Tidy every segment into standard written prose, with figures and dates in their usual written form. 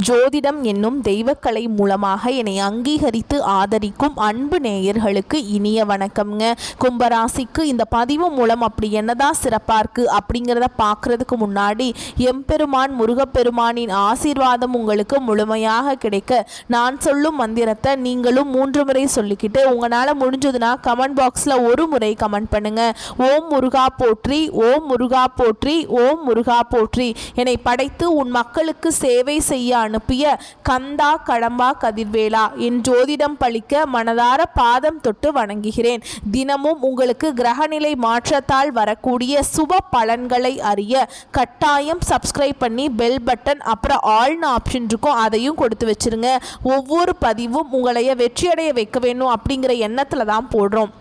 ஜோதிடம் என்னும் தெய்வக்கலை மூலமாக என்னை அங்கீகரித்து ஆதரிக்கும் அன்பு நேயர்களுக்கு இனிய வணக்கம்ங்க. கும்பராசிக்கு இந்த பதிவு மூலம் அப்படி என்னதான் சிறப்பாக இருக்குது அப்படிங்கிறத பார்க்குறதுக்கு முன்னாடி எம்பெருமான் முருகப்பெருமானின் ஆசீர்வாதம் உங்களுக்கு முழுமையாக கிடைக்க நான் சொல்லும் மந்திரத்தை நீங்களும் 3 முறை சொல்லிக்கிட்டு உங்களால் முடிஞ்சதுன்னா கமெண்ட் பாக்ஸில் ஒரு முறை கமெண்ட் பண்ணுங்க. ஓம் முருகா போற்றி, ஓம் முருகா போற்றி, ஓம் முருகா போற்றி. என்னை படைத்து உன் மக்களுக்கு சேவை செய்ய அனுப்பிய கந்தா கடம்பா கதிர்வேலா என் ஜோதிடம் பழிக்க மனதார பாதம் தொட்டு வணங்குகிறேன். தினமும் உங்களுக்கு கிரகநிலை மாற்றத்தால் வரக்கூடிய சுப பலன்களை அறிய கட்டாயம் சப்ஸ்கிரைப் பண்ணி பெல் பட்டன் அப்புறம் ஆல்னு ஆப்ஷன் இருக்கும், அதையும் கொடுத்து வச்சிருங்க. ஒவ்வொரு பதிவும் உங்களைய வெற்றியடைய வைக்க வேணும் அப்படிங்கிற எண்ணத்தில் தான் போடுறோம்.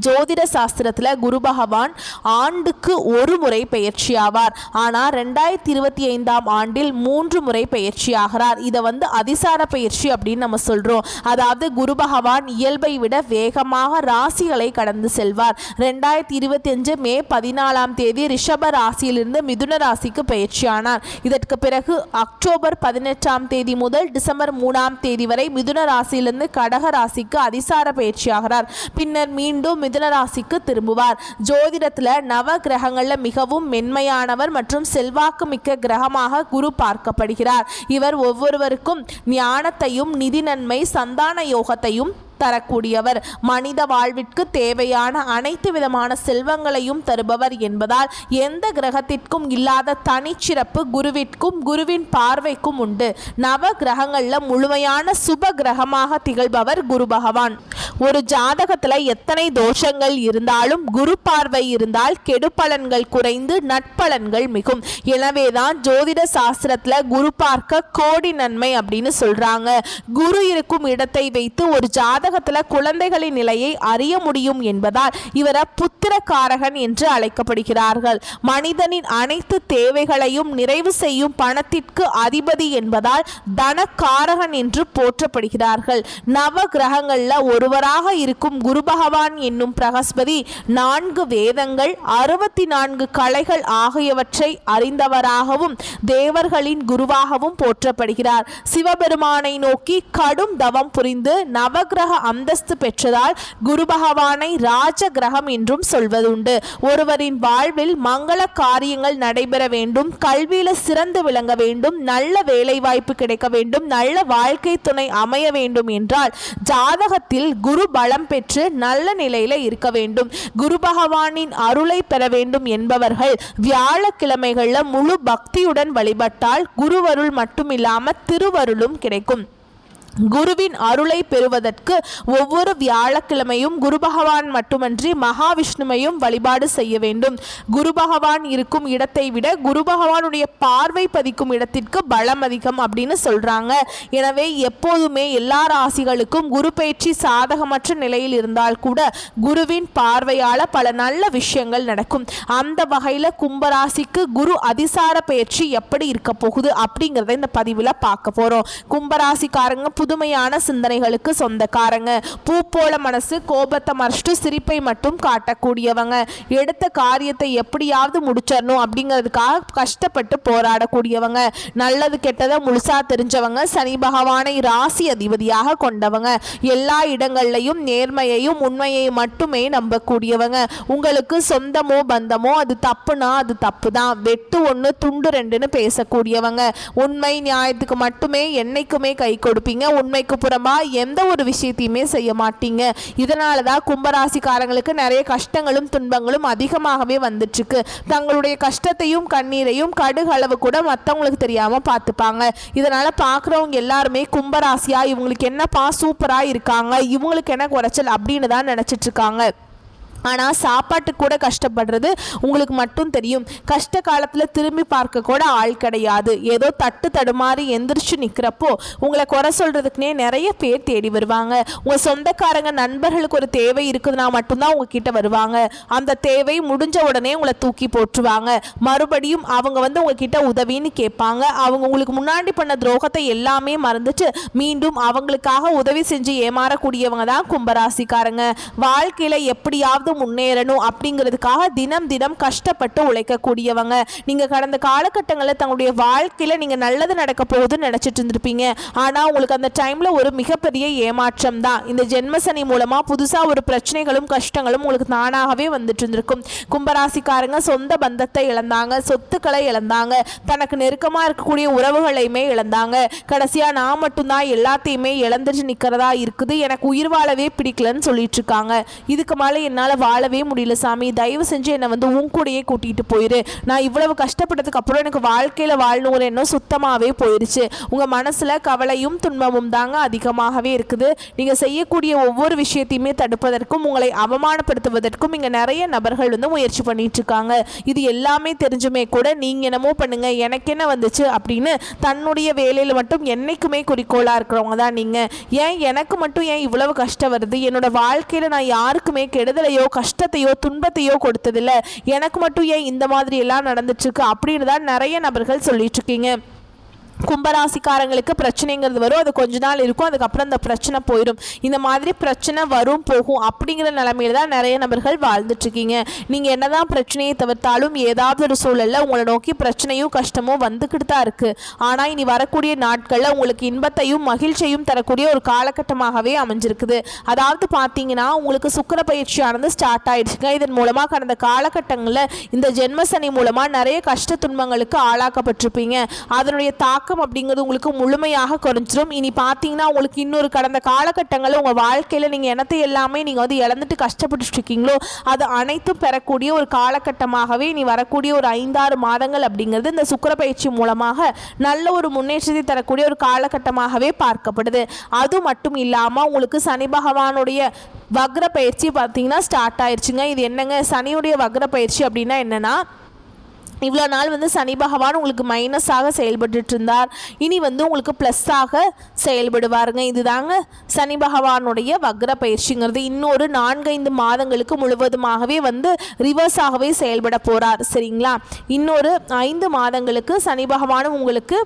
ஜோதிட சாஸ்திரத்தில் குரு பகவான் ஆண்டுக்கு ஒரு முறை பயிற்சி ஆவார். ஆனால் 2025ஆம் ஆண்டில் 3 முறை பயிற்சி ஆகிறார். இதை அதிசார பயிற்சி அப்படின்னு நம்ம சொல்கிறோம். அதாவது குரு பகவான் இயல்பை விட வேகமாக ராசிகளை கடந்து செல்வார். 2025 மே 14ஆம் தேதி ரிஷப ராசியிலிருந்து மிதுன ராசிக்கு பயிற்சியானார். இதற்கு பிறகு அக்டோபர் 18ஆம் தேதி முதல் டிசம்பர் 3ஆம் தேதி வரை மிதுன ராசியிலிருந்து கடக ராசிக்கு அதிசார பயிற்சியாகிறார். பின்னர் மீண்டும் மிதுன ராசிக்கு திரும்புவார். ஜோதிடத்தில் நவ கிரகங்கள்ல மிகவும் மென்மையானவர் மற்றும் செல்வாக்கு மிக்க கிரகமாக குரு பார்க்கப்படுகிறார். இவர் ஒவ்வொருவருக்கும் ஞானத்தையும் நிதி நன்மை சந்தான யோகத்தையும் தரக்கூடியவர். மனித வாழ்விற்கு தேவையான அனைத்து விதமான செல்வங்களையும் தருபவர் என்பதால் எந்த கிரகத்திற்கும் இல்லாத தனிச்சிறப்பு குருவிற்கும் குருவின் பார்வைக்கும் உண்டு. நவ கிரகங்கள்ல முழுமையான சுப கிரகமாக திகழ்பவர் குரு பகவான். ஒரு ஜாதகத்துல எத்தனை தோஷங்கள் இருந்தாலும் குரு பார்வை இருந்தால் கெடுபலன்கள் குறைந்து நட்பலன்கள் மிகும். எனவேதான் ஜோதிட சாஸ்திரத்துல குரு பார்க்க கோடி நன்மை அப்படின்னு சொல்றாங்க. குரு இருக்கும் இடத்தை வைத்து ஒரு ஜாதகத்துல குழந்தைகளின் நிலையை அறிய முடியும் என்பதால் இவரை புத்திரகாரகன் என்று அழைக்கப்படுகிறார்கள். மனிதனின் அனைத்து தேவைகளையும் நிறைவு செய்யும் பணத்திற்கு அதிபதி என்பதால் தனகாரகன் என்று போற்றப்படுகிறார்கள். நவ கிரகங்கள்ல ஒருவராக இருக்கும் குரு பகவான் என்னும் பிரகஸ்பதி 4 வேதங்கள் 64 கலைகள் ஆகியவற்றை அறிந்தவராகவும் தேவர்களின் குருவாகவும் போற்றப்படுகிறார். சிவபெருமானை நோக்கி கடும் தவம் புரிந்து நவகிரக அந்தஸ்து பெற்றதால் குரு பகவானை ராஜ கிரகம் என்றும் சொல்வதுண்டு. ஒருவரின் வாழ்வில் மங்கள காரியங்கள் நடைபெற வேண்டும், கல்வியில சிறந்து விளங்க வேண்டும், நல்ல வேலை வாய்ப்பு கிடைக்க வேண்டும், நல்ல வாழ்க்கை துணை அமைய வேண்டும் என்றால் ஜாதகத்தில் குரு பலம் பெற்று நல்ல நிலையில இருக்க வேண்டும். குரு பகவானின் அருளை பெற வேண்டும் என்பவர்கள் வியாழக்கிழமைகள்ல முழு பக்தியுடன் வழிபட்டால் குருவருள் மட்டுமில்லாம திருவருளும் கிடைக்கும். குருவின் அருளை பெறுவதற்கு ஒவ்வொரு வியாழக்கிழமையும் குரு பகவான் மட்டுமன்றி மகாவிஷ்ணுவையும் வழிபாடு செய்ய வேண்டும். குரு பகவான் இருக்கும் இடத்தை விட குரு பகவானுடைய பார்வை பதிக்கும் இடத்திற்கு பலம் அதிகம் அப்படின்னு சொல்றாங்க. எனவே எப்போதுமே எல்லா ராசிகளுக்கும் குரு பயிற்சி சாதகமற்ற நிலையில் இருந்தால் கூட குருவின் பார்வையால பல நல்ல விஷயங்கள் நடக்கும். அந்த வகையில கும்பராசிக்கு குரு அதிசார பயிற்சி எப்படி இருக்க போகுது அப்படிங்கிறத இந்த பதிவில் பார்க்க போறோம். கும்பராசிக்காரங்க புதுமையான சிந்தனைகளுக்கு சொந்தக்காரங்க. பூ போல மனசு, கோபத்தை மறைச்சிட்டு சிரிப்பை மட்டும் காட்டக்கூடியவங்க. எடுத்த காரியத்தை எப்படியாவது முடிச்சிடணும் அப்படிங்கிறதுக்காக கஷ்டப்பட்டு போராடக்கூடியவங்க. நல்லது கெட்டதை முழுசா தெரிஞ்சவங்க. சனி பகவானை ராசி அதிபதியாக கொண்டவங்க. எல்லா இடங்கள்லையும் நேர்மையையும் உண்மையை மட்டுமே நம்பக்கூடியவங்க. உங்களுக்கு சொந்தமோ பந்தமோ அது தப்புனா அது தப்பு தான், வெட்டு 1 துண்டு 2ன்னு பேசக்கூடியவங்க. உண்மை நியாயத்துக்கு மட்டுமே என்னைக்குமே கை கொடுப்பீங்க. உண்மைக்கு புறம்பா எந்த ஒரு விஷயத்தையுமே செய்ய மாட்டீங்க. இதனால தான் கும்பராசிக்காரங்களுக்கு நிறைய கஷ்டங்களும் துன்பங்களும் அதிகமாகவே வந்துட்டு இருக்கு. தங்களுடைய கஷ்டத்தையும் கண்ணீரையும் கடுகளவு கூட மற்றவங்களுக்கு தெரியாம பார்த்துப்பாங்க. இதனால பார்க்குறவங்க எல்லாருமே கும்பராசியா இவங்களுக்கு என்னப்பா சூப்பரா இருக்காங்க, இவங்களுக்கு என்ன குறைச்சல் அப்படின்னு தான் நினைச்சிட்டு இருக்காங்க. ஆனால் சாப்பாட்டுக்கு கூட கஷ்டப்படுறது உங்களுக்கு மட்டும் தெரியும். கஷ்ட காலத்தில் திரும்பி பார்க்க கூட ஆள் கிடையாது. ஏதோ தட்டு தடுமாறி எந்திரிச்சு நிற்கிறப்போ உங்களை குறை சொல்கிறதுக்குனே நிறைய பேர் தேடி வருவாங்க. உங்கள் சொந்தக்காரங்க நண்பர்களுக்கு ஒரு தேவை இருக்குதுன்னா மட்டும்தான் உங்ககிட்ட வருவாங்க. அந்த தேவை முடிஞ்ச உடனே உங்களை தூக்கி போட்டுருவாங்க. மறுபடியும் அவங்க உங்ககிட்ட உதவின்னு கேட்பாங்க. அவங்க உங்களுக்கு முன்னாடி பண்ண துரோகத்தை எல்லாமே மறந்துட்டு மீண்டும் அவங்களுக்காக உதவி செஞ்சு ஏமாறக்கூடியவங்க தான் கும்பராசிக்காரங்க. வாழ்க்கையில் எப்படியாவது எப்படியாவது முன்னேறணும் அப்படிங்கிறதுக்காக தினம் தினம் கஷ்டப்பட்டு உழைக்கக்கூடியவங்க. நீங்கள் கடந்த காலகட்டங்களில் தங்களுடைய வாழ்க்கையில் நீங்கள் நல்லது நடக்க போகுதுன்னு நினச்சிட்டு இருந்திருப்பீங்க. ஆனால் உங்களுக்கு அந்த டைமில் ஒரு மிகப்பெரிய ஏமாற்றம் தான். இந்த ஜென்மசனி மூலமாக புதுசாக ஒரு பிரச்சனைகளும் கஷ்டங்களும் உங்களுக்கு தானாகவே வந்துட்டு இருந்திருக்கும். கும்பராசிக்காரங்க சொந்த பந்தத்தை இழந்தாங்க, சொத்துக்களை இழந்தாங்க, தனக்கு நெருக்கமாக இருக்கக்கூடிய உறவுகளையுமே இழந்தாங்க. கடைசியாக நான் மட்டும்தான் எல்லாத்தையுமே இழந்துட்டு நிற்கிறதா இருக்குது, எனக்கு உயிர் வாழவே பிடிக்கலன்னு சொல்லிட்டு இருக்காங்க. இதுக்கு மேலே என்னால் வாழவே முடியல சாமி, தயவு செஞ்சு என்னை வந்து உன் கூடயே கூட்டிகிட்டு போயிரு. நான் இவ்வளவு கஷ்டப்பட்டதுக்கு அப்புறம் எனக்கு வாழ்க்கையில் வாழணுங்கிற எண்ணம் சுத்தமாகவே போயிடுச்சு. உங்கள் மனசில் கவலையும் துன்பமும் தாங்க அதிகமாகவே இருக்குது. நீங்கள் செய்யக்கூடிய ஒவ்வொரு விஷயத்தையுமே தடுப்பதற்கும் உங்களை அவமானப்படுத்துவதற்கும் இங்கே நிறைய நபர்கள் வந்து முயற்சி பண்ணிட்டு இருக்காங்க. இது எல்லாமே தெரிஞ்சுமே கூட நீங்கள் என்னமோ பண்ணுங்க, எனக்கு என்ன வந்துச்சு அப்படின்னு தன்னுடைய வேலையில் மட்டும் என்னைக்குமே குறிக்கோளாக இருக்கிறவங்க தான் நீங்கள். ஏன் எனக்கு மட்டும் ஏன் இவ்வளவு கஷ்டம் வருது, என்னோட வாழ்க்கையில் நான் யாருக்குமே கெடுதலையோ கஷ்டத்தையோ துன்பத்தையோ கொடுத்ததில்லை, எனக்கு மட்டும் ஏன் இந்த மாதிரி எல்லாம் நடந்துட்டுருக்கு அப்படின்னு தான் நிறைய நபர்கள் சொல்லிட்டு இருக்கீங்க. கும்பராசிக்காரங்களுக்கு பிரச்சனைங்கிறது வரும், அது கொஞ்ச நாள் இருக்கும், அதுக்கப்புறம் அந்த பிரச்சனை போயிடும். இந்த மாதிரி பிரச்சனை வரும் போகும் அப்படிங்கிற நிலைமையில தான் நிறைய நபர்கள் வாழ்ந்துட்டுருக்கீங்க. நீங்கள் என்னதான் பிரச்சனையை தவிர்த்தாலும் ஏதாவது ஒரு சூழலில் உங்களை நோக்கி பிரச்சனையும் கஷ்டமும் வந்துக்கிட்டு தான் இருக்குது. ஆனால் இனி வரக்கூடிய நாட்களில் உங்களுக்கு இன்பத்தையும் மகிழ்ச்சியையும் தரக்கூடிய ஒரு காலகட்டமாகவே அமைஞ்சிருக்குது. அதாவது பார்த்தீங்கன்னா உங்களுக்கு சுக்கிர பயிற்சியானது ஸ்டார்ட் ஆயிடுச்சுங்க. இதன் மூலமாக கடந்த காலகட்டங்களில் இந்த ஜென்மசனி மூலமாக நிறைய கஷ்ட துன்பங்களுக்கு ஆளாக்கப்பட்டிருப்பீங்க. அதனுடைய தாக்கம் அப்படிங்கிறது உங்களுக்கு முழுமையாக குறைஞ்சிரும். இனி பார்த்தீங்கன்னா உங்களுக்கு இன்னொரு கடந்த காலகட்டங்களில் உங்கள் வாழ்க்கையில் நீங்கள் என்னத்தை எல்லாமே நீங்கள் வந்து இழந்துட்டு கஷ்டப்பட்டு இருக்கீங்களோ அது அனைத்தும் பெறக்கூடிய ஒரு காலகட்டமாகவே இனி வரக்கூடிய ஒரு 5-6 மாதங்கள் அப்படிங்கிறது இந்த சுக்கிர பயிற்சி மூலமாக நல்ல ஒரு முன்னேற்றத்தை தரக்கூடிய ஒரு காலகட்டமாகவே பார்க்கப்படுது. அது மட்டும் இல்லாமல் உங்களுக்கு சனி பகவானுடைய வக்ர பயிற்சி பார்த்தீங்கன்னா ஸ்டார்ட் ஆயிடுச்சுங்க. இது என்னங்க, சனியுடைய வக்ர பயிற்சி அப்படின்னா என்னன்னா, இவ்வளோ நாள் வந்து சனி பகவான் உங்களுக்கு மைனஸாக செயல்பட்டு இருந்தார், இனி வந்து உங்களுக்கு ப்ளஸ்ஸாக செயல்படுவாருங்க. இதுதாங்க சனி பகவானுடைய வக்ர பயிற்சிங்கிறது. இன்னொரு 4-5 மாதங்களுக்கு முழுவதுமாகவே வந்து ரிவர்ஸாகவே செயல்பட போகிறார். சரிங்களா? இன்னொரு 5 மாதங்களுக்கு சனி பகவானும் உங்களுக்கு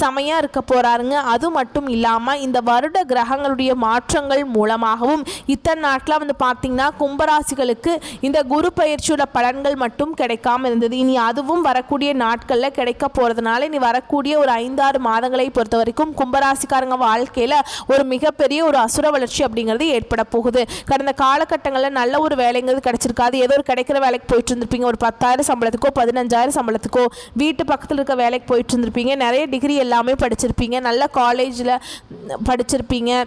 செமையாக இருக்க போகிறாருங்க. அது மட்டும் இல்லாமல் இந்த வருட கிரகங்களுடைய மாற்றங்கள் மூலமாகவும் இத்தனை நாட்டில் வந்து பார்த்திங்கன்னா கும்பராசிகளுக்கு இந்த குரு பயிற்சியோட பலன்கள் மட்டும் கிடைக்காம இருந்தது. இனி அதுவும் வரக்கூடிய நாட்களில் கிடைக்க போகிறதுனால இனி வரக்கூடிய ஒரு 5-6 மாதங்களை பொறுத்த வரைக்கும் கும்பராசிக்காரங்க வாழ்க்கையில் ஒரு மிகப்பெரிய ஒரு அசுர வளர்ச்சி அப்படிங்கிறது ஏற்பட போகுது. கடந்த காலகட்டங்களில் நல்ல ஒரு வேலைங்கிறது கிடைச்சிருக்காது. ஏதோ ஒரு கிடைக்கிற வேலைக்கு போயிட்டு இருந்திருப்பீங்க, ஒரு 10,000 சம்பளத்துக்கோ 15,000 சம்பளத்துக்கோ வீட்டு பக்கத்தில் இருக்க வேலைக்கு போயிட்டு இருந்திருப்பீங்க, நிறைய டிகிரி எல்லாமே படிச்சிருப்பீங்க, நல்ல காலேஜில் படிச்சிருப்பீங்க.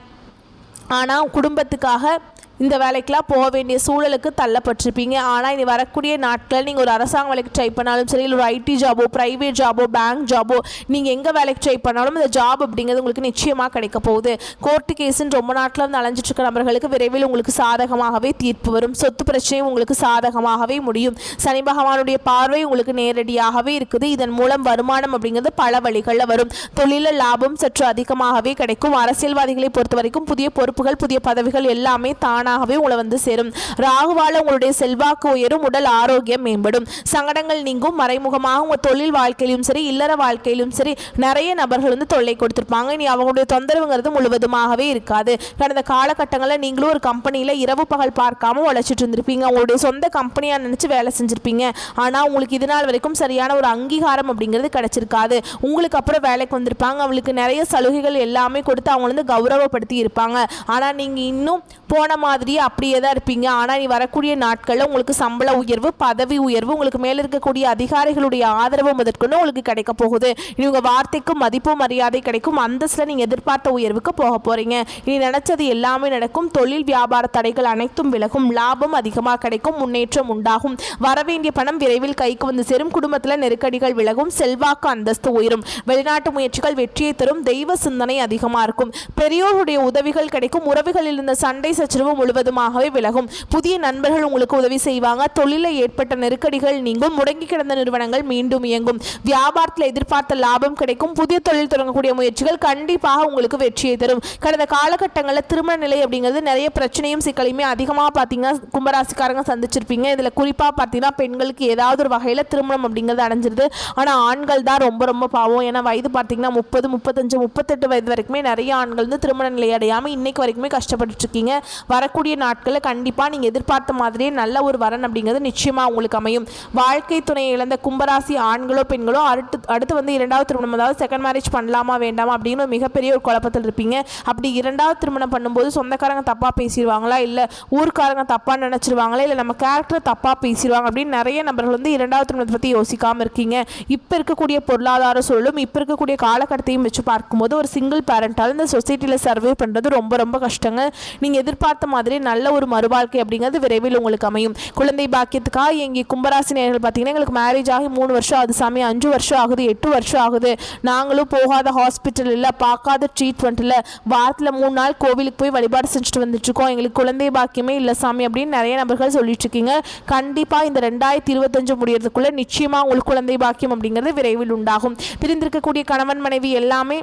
ஆனால் குடும்பத்துக்காக இந்த வேலைக்கெலாம் போக வேண்டிய சூழலுக்கு தள்ளப்பட்டிருப்பீங்க. ஆனால் இனி வரக்கூடிய நாட்கள் நீங்கள் ஒரு அரசாங்க வேலைக்கு ட்ரை பண்ணாலும் சரி, இல்லை ஒரு ஐடி ஜாபோ ப்ரைவேட் ஜாபோ பேங்க் ஜாபோ நீங்கள் எங்கே வேலைக்கு ட்ரை பண்ணாலும் இந்த ஜாப் அப்படிங்கிறது உங்களுக்கு நிச்சயமாக கிடைக்க போகுது. கோர்ட்டு கேஸுன்னு ரொம்ப நாட்டில் வந்து அலைஞ்சிட்ருக்க நபர்களுக்கு விரைவில் உங்களுக்கு சாதகமாகவே தீர்ப்பு வரும். சொத்து பிரச்சனையும் உங்களுக்கு சாதகமாகவே முடியும். சனி பகவானுடைய பார்வை உங்களுக்கு நேரடியாகவே இருக்குது. இதன் மூலம் வருமானம் அப்படிங்கிறது பல வழிகளில் வரும். தொழிலில் லாபம் சற்று அதிகமாகவே கிடைக்கும். அரசியல்வாதிகளை பொறுத்த வரைக்கும் புதிய பொறுப்புகள் புதிய பதவிகள் எல்லாமே தானாகவே உங்களை வந்து சேரும். ராகுவால உங்களுடைய செல்வாக்கு உயரும், உடல் ஆரோக்கியம் மேம்படும், சங்கடங்கள் நீங்கும். மறைமுகமாக உங்கள் தொழில் வாழ்க்கையிலும் சரி இல்லற வாழ்க்கையிலும் சரி நிறைய நபர்கள் வந்து தொல்லை கொடுத்துருப்பாங்க. இனி அவங்களுடைய தொந்தரவுங்கிறது முழுவதுமாகவே இருக்காது. கடந்த காலகட்டங்களில் நீங்களும் ஒரு கம்பெனியில் இரவு பகல் பார்க்காம உழைச்சிட்டு இருந்திருப்பீங்க, உங்களுடைய சொந்த கம்பெனியாக நினச்சி வேலை செஞ்சுருப்பீங்க. ஆனால் உங்களுக்கு இது நாள் வரைக்கும் சரியான ஒரு அங்கீகாரம் அப்படிங்கிறது கிடைச்சிருக்காது. உங்களுக்கு அப்புறம் வேலைக்கு வந்திருப்பாங்க, அவங்களுக்கு நிறைய சலுகைகள் எல்லாமே கொடுத்து அவங்க வந்து கௌரவப்படுத்தி இருப்பாங்க. ஆனால் நீங்கள் இன்னும் போன மாதிரியே அப்படியே தான் இருப்பீங்க. ஆனால் நீ வரக்கூடிய நாட்களில் உங்களுக்கு சம்பள உயர்வு பதவி உயர்வு உங்களுக்கு மேலே இருக்கக்கூடிய அதிகாரிகளுடைய ஆதரவு முதற்கொண்டு உங்களுக்கு கிடைக்க போகுது. இனி உங்கள் வார்த்தைக்கும் மதிப்பும் மரியாதை கிடைக்கும். அந்தஸ்தில் நீங்கள் எதிர்பார்த்த உயர்வுக்கு போக போகிறீங்க. இனி நினச்சது எல்லாமே நடக்கும். தொழில் வியாபார தடைகள் அனைத்தும் விலகும். லாபம் அதிகமாக கிடைக்கும். முன்னேற்றம் உண்டாகும். வரவேண்டிய பணம் விரைவில் கைக்கு வந்து சேரும். குடும்பத்தில் நெருக்கடிகள் விலகும். செல்வாக்கு அந்தஸ்து உயரும். வெளிநாட்டு முயற்சிகள் வெற்றியை தரும். தெய்வ சிந்தனை அதிகமாக இருக்கும். பெரியோருடைய உதவிகள் கிடைக்கும். உறவுகளில் இருந்த சண்டை சச்சரவு முழுவதுமாகவே விலகும். புதிய நண்பர்கள் உங்களுக்கு உதவி செய்வாங்க. தொழிலில் ஏற்பட்ட நெருக்கடிகள் நீங்கும். முடங்கி கிடந்த நிறுவனங்கள் மீண்டும் இயங்கும். வியாபாரத்தில் எதிர்பார்த்த லாபம் கிடைக்கும். புதிய தொழில் தொடங்கக்கூடிய முயற்சிகள் கண்டிப்பாக உங்களுக்கு வெற்றியை தரும். கடந்த காலகட்டங்களில் திருமண நிலை அப்படிங்கிறது நிறைய பிரச்சனையும் சிக்கலையுமே அதிகமாக பார்த்தீங்கன்னா கும்பராசிக்காரங்க சந்திச்சிருப்பீங்க. இதில் குறிப்பாக பார்த்தீங்கன்னா பெண்களுக்கு ஏதாவது ஒரு வகையில் திருமணம் அப்படிங்கிறது அடைஞ்சிருது. ஆனால் ஆண்கள் தான் ரொம்ப ரொம்ப பாவம். ஏன்னா வயது பார்த்தீங்கன்னா 30, 35, 38 வயது வரைக்குமே நிறைய ஆண்கள் வந்து திருமண நிலை அடையாமல் இன்னைக்கு வரைக்குமே கஷ்டப்பட்டு இருக்கீங்க. வரக்கூடிய வரக்கூடிய நாட்களில் கண்டிப்பாக நீங்கள் எதிர்பார்த்த மாதிரியே நல்ல ஒரு வரன் அப்படிங்கிறது நிச்சயமாக உங்களுக்கு அமையும். வாழ்க்கை துணையை இழந்த கும்பராசி ஆண்களோ பெண்களோ அடுத்து வந்து இரண்டாவது திருமணம், அதாவது செகண்ட் மேரேஜ் பண்ணலாமா வேண்டாமா அப்படின்னு மிகப்பெரிய ஒரு குழப்பத்தில் இருப்பீங்க. அப்படி இரண்டாவது திருமணம் பண்ணும்போது சொந்தக்காரங்க தப்பாக பேசிடுவாங்களா, இல்லை ஊர்க்காரங்க தப்பாக நினச்சிருவாங்களா, இல்லை நம்ம கேரக்டர் தப்பாக பேசிடுவாங்க அப்படின்னு நிறைய நபர்கள் வந்து இரண்டாவது திருமணத்தை பற்றி யோசிக்காமல் இருக்கீங்க. இப்போ இருக்கக்கூடிய பொருளாதார சூழலும் இப்போ இருக்கக்கூடிய காலகட்டத்தையும் வச்சு பார்க்கும்போது ஒரு சிங்கிள் பேரண்டால் இந்த சொசைட்டியில் சர்வே பண்ணுறது ரொம்ப ரொம்ப கஷ்டங்க. நீங்கள் எதிர்பார்த்த மாதிரி நல்ல ஒரு மறுவாழ்க்கை அப்படிங்கிறது விரைவில் உங்களுக்கு அமையும். குழந்தை பாக்கியத்துக்காக எங்கே கும்பராசி நேயர்கள் பார்த்தீங்கன்னா எங்களுக்கு மேரேஜ் ஆகி 3 வருஷம் ஆகுது சாமி, 5 வருஷம் ஆகுது, 8 வருஷம் ஆகுது, நாங்களும் போகாத ஹாஸ்பிட்டல் இல்லை, பார்க்காத ட்ரீட்மெண்ட் இல்லை, வாரத்தில் 3 நாள் கோவிலுக்கு போய் வழிபாடு செஞ்சுட்டு வந்துட்டுருக்கோம், எங்களுக்கு குழந்தை பாக்கியமே இல்லை சாமி அப்படின்னு நிறைய நபர்கள் சொல்லிட்டு இருக்கீங்க. கண்டிப்பாக இந்த 2025 முடியறதுக்குள்ளே நிச்சயமாக உங்களுக்கு குழந்தை பாக்கியம் அப்படிங்கிறது விரைவில் உண்டாகும். பிரிந்திருக்கக்கூடிய கணவன் மனைவி எல்லாமே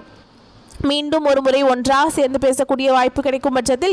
மீண்டும் ஒரு முறை ஒன்றாக சேர்ந்து பேசக்கூடிய வாய்ப்பு கிடைக்கும் பட்சத்தில்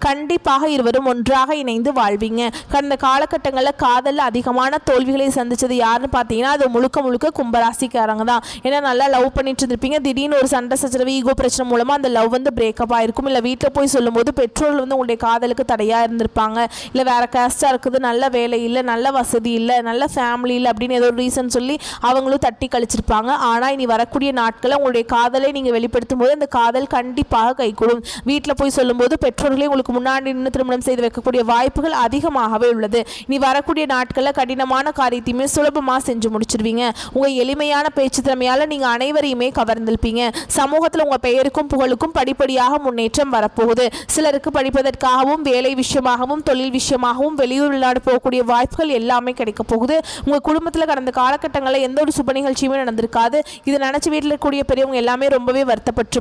கண்டிப்பாக இருவரும் ஒன்றாக இணைந்து வாழ்வீங்க. கடந்த காலகட்டங்களில் காதலில் அதிகமான தோல்விகளை சந்தித்தது யாருன்னு பார்த்தீங்கன்னா அது முழுக்க கும்பராசிக்காரங்க தான். ஏன்னா நல்லா லவ் பண்ணிட்டு இருந்திருப்பீங்க, திடீர்னு ஒரு சண்டை சச்சரவு ஈகோ பிரச்சனை மூலமாக அந்த லவ் வந்து பிரேக்கப் ஆகிருக்கும். இல்லை வீட்டில் போய் சொல்லும்போது பெற்றோர்கள் வந்து உங்களுடைய காதலுக்கு தடையாக இருந்திருப்பாங்க. இல்லை வேறு கேஸ்டாக இருக்குது, நல்ல வேலை இல்லை, நல்ல வசதி இல்லை, நல்ல ஃபேமிலி இல்லை அப்படின்னு ஏதோ ஒரு ரீசன் சொல்லி அவங்களும் தட்டி கழிச்சிருப்பாங்க. ஆனால் இனி வரக்கூடிய நாட்களில் உங்களுடைய காதலை நீங்கள் வெளிப்படுத்தும் அந்த காதல் கண்டிப்பாக கைகூடும். வீட்டில் போய் சொல்லும்போது பெற்றோர்களே உங்களுக்கு முன்னாடி நின்று திருமணம் செய்து வைக்கக்கூடிய வாய்ப்புகள் அதிகமாகவே உள்ளது. இனி வரக்கூடிய நாட்களில் கடினமான காரியத்தையுமே சுலபமாக செஞ்சு முடிச்சிருவீங்க. உங்கள் எளிமையான பேச்சு திறமையால் நீங்கள் அனைவரையுமே கவர்ந்திருப்பீங்க. சமூகத்தில் உங்கள் பெயருக்கும் புகழுக்கும் படிப்படியாக முன்னேற்றம் வரப்போகுது. சிலருக்கு படிப்பதற்காகவும் வேலை விஷயமாகவும் தொழில் விஷயமாகவும் வெளியூர் வெளிநாடு போகக்கூடிய வாய்ப்புகள் எல்லாமே கிடைக்க போகுது. உங்கள் குடும்பத்தில் கடந்த காலகட்டங்களில் எந்த ஒரு சுப நிகழ்ச்சியுமே நடந்திருக்காது. இதை நினச்சி வீட்டில் இருக்கக்கூடிய பெரியவங்க எல்லாமே ரொம்பவே வருத்தப்பட்டிருப்பாங்க.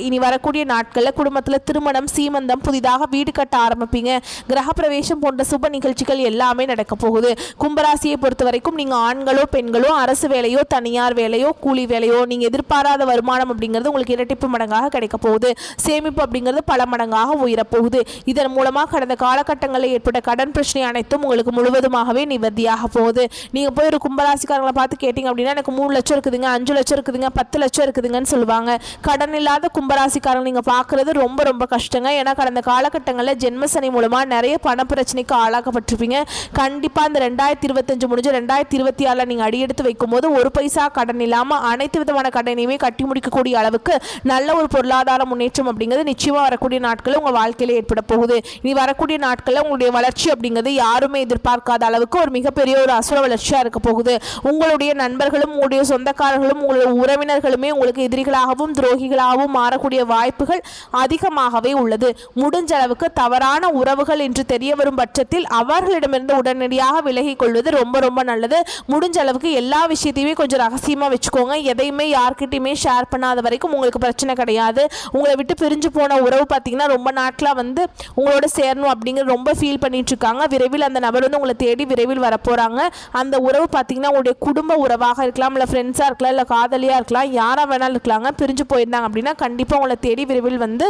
இனி வரக்கூடிய நாட்களில் குடும்பத்தில் திருமணம், சீமந்தம், புதிதாக வீடு கட்ட ஆரம்பிப்பீங்க. கிரக பிரவேசம் போன்ற சுப நிகழ்ச்சிகள் எல்லாமே நடக்க போகுது. கும்பராசியை பொறுத்த வரைக்கும் நீங்கள் ஆண்களோ பெண்களோ அரசு வேலையோ தனியார் வேலையோ கூலி வேலையோ நீங்கள் எதிர்பாராத வருமானம் அப்படிங்கிறது உங்களுக்கு இரட்டிப்பு மடங்காக கிடைக்க போகுது. சேமிப்பு அப்படிங்கிறது பல மடங்காக உயரப்போகுது. இதன் மூலமாக கடந்த காலகட்டங்களில் ஏற்பட்ட கடன் பிரச்சனை அனைத்தும் உங்களுக்கு முழுவதுமாகவே நிவர்த்தியாக போகுது. நீங்கள் போய் ஒரு கும்பராசிக்காரங்களை பார்த்து கேட்டிங்க அப்படின்னா எனக்கு 3 லட்சம் இருக்குதுங்க, 5 லட்சம் இருக்குதுங்க, 10 லட்சம் இருக்குதுங்கன்னு சொல்லுவாங்க. கடன் இல்லாத கும்பராசிக்காரங்க நீங்கள் பார்க்குறது ரொம்ப கஷ்டங்க. ஏன்னா கடந்த காலகட்டங்களில் ஜென்மசனி மூலமாக நிறைய பண பிரச்சனைக்கு ஆளாக்கப்பட்டிருப்பீங்க. கண்டிப்பாக இந்த 2025 முடிஞ்சு 2026 நீங்கள் அடியெடுத்து வைக்கும் போது ஒரு பைசா கடன் இல்லாமல் அனைத்து விதமான கடனையுமே கட்டி முடிக்கக்கூடிய அளவுக்கு நல்ல ஒரு பொருளாதார முன்னேற்றம் அப்படிங்கிறது நிச்சயமாக வரக்கூடிய நாட்களில் உங்கள் வாழ்க்கையில் ஏற்பட போகுது. இனி வரக்கூடிய நாட்களில் உங்களுடைய வளர்ச்சி அப்படிங்கிறது யாருமே எதிர்பார்க்காத அளவுக்கு ஒரு மிகப்பெரிய ஒரு அசுர வளர்ச்சியாக இருக்க போகுது. உங்களுடைய நண்பர்களும் உங்களுடைய சொந்தக்காரர்களும் உங்களுடைய உறவினர்களுமே உங்களுக்கு எதிரிகளாகவும் துரோகிகளாகவும் மாறக்கூடிய வாய்ப்புகள் அதிகமாகவே உள்ளது. முடிஞ்ச அளவுக்கு தவறான உறவுகள் என்று தெரிய வரும் பட்சத்தில் அவர்களிடமிருந்து உடனடியாக விலகிக் கொள்வது ரொம்ப நல்லது. முடிஞ்ச அளவுக்கு எல்லா விஷயத்தையுமே கொஞ்சம் ரகசியமாக வச்சுக்கோங்க. எதையுமே யார்கிட்டையுமே ஷேர் பண்ணாத வரைக்கும் உங்களுக்கு பிரச்சனை கிடையாது. உங்களை விட்டு பிரிஞ்சு போன உறவு பார்த்தீங்கன்னா ரொம்ப நாட்களாக வந்து உங்களோட சேரணும் அப்படிங்கிற ரொம்ப ஃபீல் பண்ணிட்டு இருக்காங்க. விரைவில் அந்த நபர் வந்து உங்களை தேடி விரைவில் வரப்போகிறாங்க. அந்த உறவு பார்த்தீங்கன்னா உங்களுடைய குடும்ப உறவாக இருக்கலாம், இல்லை ஃப்ரெண்ட்ஸாக இருக்கலாம், இல்லை காதலியாக இருக்கலாம், யாராக வேணாலும் இருக்கலாங்க. பிரிஞ்சு போயிருந்தாங்க அப்படின்னா கண்டிப்பாக உங்களை தேடி விரைவில் வந்து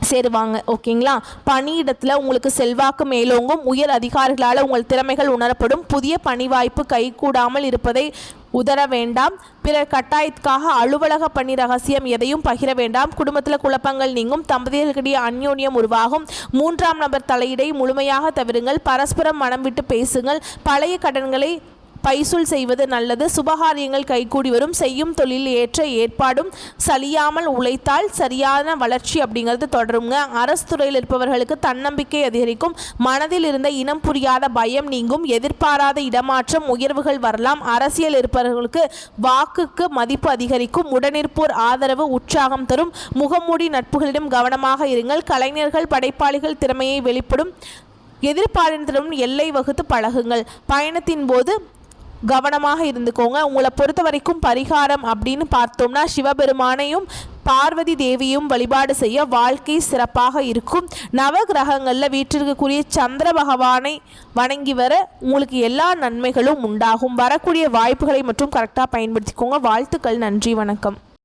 சேருவாங்க. ஓகேங்களா? பணியிடத்தில் உங்களுக்கு செல்வாக்கு மேலோங்கும். உயர் அதிகாரிகளால் உங்கள் திறமைகள் உணரப்படும். புதிய பணி வாய்ப்பு கைகூடாமல் இருப்பதை உதற வேண்டாம். பிறர் கட்டாயத்துக்காக அலுவலக பணி ரகசியம் எதையும் பகிர வேண்டாம். குடும்பத்தில் குழப்பங்கள் நீங்கும். தம்பதியர்களிடையே அந்யோன்யம் உருவாகும். 3ஆம் நபர் தலையீடை முழுமையாக தவிருங்கள். பரஸ்பரம் மனம் விட்டு பேசுங்கள். பழைய கடன்களை பைசூல் செய்வது நல்லது. சுபகாரியங்கள் கைகூடி வரும். செய்யும் தொழில் ஏற்ற ஏற்பாடும். சலியாமல் உழைத்தால் சரியான வளர்ச்சி அப்படிங்கிறது தொடருங்க. அரசு துறையில் இருப்பவர்களுக்கு தன்னம்பிக்கை அதிகரிக்கும். மனதில் இருந்த இனம் புரியாத பயம் நீங்கும். எதிர்பாராத இடமாற்றம், உயர்வுகள் வரலாம். அரசியல் இருப்பவர்களுக்கு வாக்குக்கு மதிப்பு அதிகரிக்கும். உடனிருப்போர் ஆதரவு உற்சாகம் தரும். முகமூடி நட்புகளிடம் கவனமாக இருங்கள். கலைஞர்கள் படைப்பாளிகள் திறமையை வெளிப்படும். எதிர்பாலினத்திடம் எல்லை வகுத்து பழகுங்கள். பயணத்தின் போது கவனமாக இருந்துக்கோங்க. உங்களை பொறுத்த வரைக்கும் பரிகாரம் அப்படின்னு பார்த்தோம்னா சிவபெருமானையும் பார்வதி தேவியும் வழிபாடு செய்ய வாழ்க்கை சிறப்பாக இருக்கும். நவ கிரகங்களில் வீட்டிற்குரிய சந்திர பகவானை வணங்கி வர உங்களுக்கு எல்லா நன்மைகளும் உண்டாகும். வரக்கூடிய வாய்ப்புகளை மட்டும் கரெக்டாக பயன்படுத்திக்கோங்க. வாழ்த்துக்கள். நன்றி. வணக்கம்.